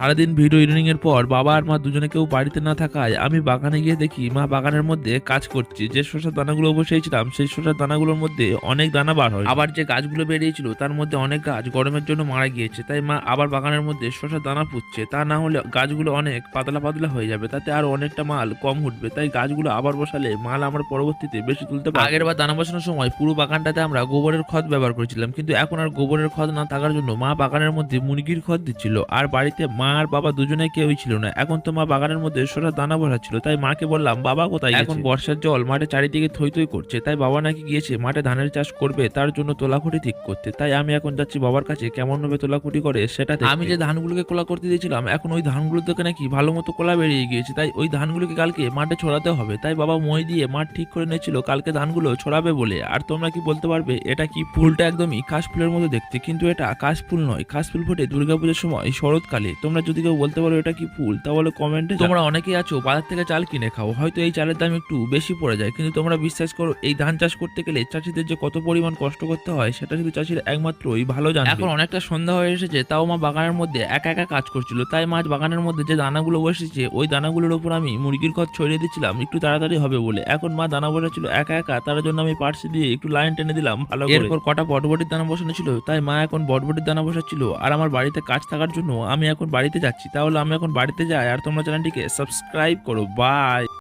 সারাদিন video editing এর পর বাবা আর মা দুজনে কেউ বাড়িতে না থাকায় আমি বাগানে গিয়ে দেখি মা বাগানের মধ্যে কাজ করছে। যে শসার দানাগুলো বসিয়েছিলাম সেই শসার দানাগুলোর মধ্যে অনেক দানা বার হয়, আবার যে গাছগুলো বেরিয়েছিল তার মধ্যে অনেক গাছ গরমের জন্য মারা গিয়েছে। তাই মা আবার বাগানের মধ্যে শসার দানা পুঁতছে, তা না হলে গাছগুলো অনেক পাতলা পাতলা হয়ে যাবে, তাতে আরো অনেকটা মাল কম উঠবে। তাই গাছগুলো আবার বসালে মাল আমরা পরবর্তীতে বেশি তুলতে পারবো। আগের বার দানা বসানোর সময় পুরো বাগানটাতে আমরা গোবরের খত ব্যবহার করেছিলাম, কিন্তু এখন আর গোবরের খত না থাকার জন্য মা বাগানের মধ্যে মুরগির খত দিচ্ছিল। আর বাড়িতে মা আর বাবা দুজনে কেউই ছিল না। এখন তো মা বাগানের মধ্যে শসার দানা বসাচ্ছিল, তাই মাকে বললাম বাবা কোথায় গেছে? এখন বর্ষার জল মাঠে চারিদিকে থই থই করছে, তাই বাবা নাকি গিয়েছে মাঠে ধানের চাষ করবে, তার জন্য তোলাখুঁটি ঠিক করতে। তাই আমি এখন যাচ্ছি বাবার কাছে কেমন ভাবে তোলাখুঁটি করে সেটা দেখতে। আমি যে ধানগুলোকে কোলা করতে দিয়েছিলাম এখন ওই ধানগুলো থেকে নাকি ভালো মতো কোলা বেরিয়ে গিয়েছে, তাই ওই ধানগুলোকে কালকে মাঠে ছড়াতে হবে। তাই বাবা মই দিয়ে মাঠ ঠিক করে নিয়েছিল কালকে ধানগুলো ছড়াবে বলে। আর তোমরা কি বলতে পারবে এটা কি? ফুলটা একদমই কাশফুলের মতো দেখতে, কিন্তু এটা কাশফুল নয়। কাশফুল ফোটে দুর্গাপূজার সময় শরৎকালে। তোমরা যদি কেউ বলতে পারো এটা কি ফুল তাহলে কমেন্টে। তোমরা অনেকেই আছো বাজার থেকে চাল কিনে খাও, হয়তো এই চালের দাম একটু বেশি পড়ে যায়, কিন্তু তোমরা বিশ্বাস করো এই ধান চাষ করতে গেলে চাষিদের যে কত পরিমাণ কষ্ট করতে হয় সেটা শুধু চাষিরা একমাত্রই ভালো জানে। এখন অনেকটা সন্ধ্যা হয়ে এসেছে, তাও মা বাগানের মধ্যে একা একা কাজ করছিল। তাই মাছ বাগানের মধ্যে যে দানাগুলো বসেছে ওই দানাগুলোর উপর আমি মুরগির খত ছড়িয়ে দিচ্ছিলাম একটু তাড়াতাড়ি হবে বলে। এখন মা দানা বসাচ্ছিল একা একা, তার জন্য আমি পার্সি দিয়ে একটু লাইন টেনে দিলাম ভালো করে। এরপর কটা বটবটির দানা বসানো ছিল, তাই মা এখন বটবটির দানা বসাচ্ছিল। আর আমার বাড়িতে কাজ থাকার জন্য আমি এখন বাড়িতে যাচ্ছি। তাহলে আমি এখন বাড়িতে যাই, আর তোমরা চ্যানেলটিকে সাবস্ক্রাইব করো। বাই।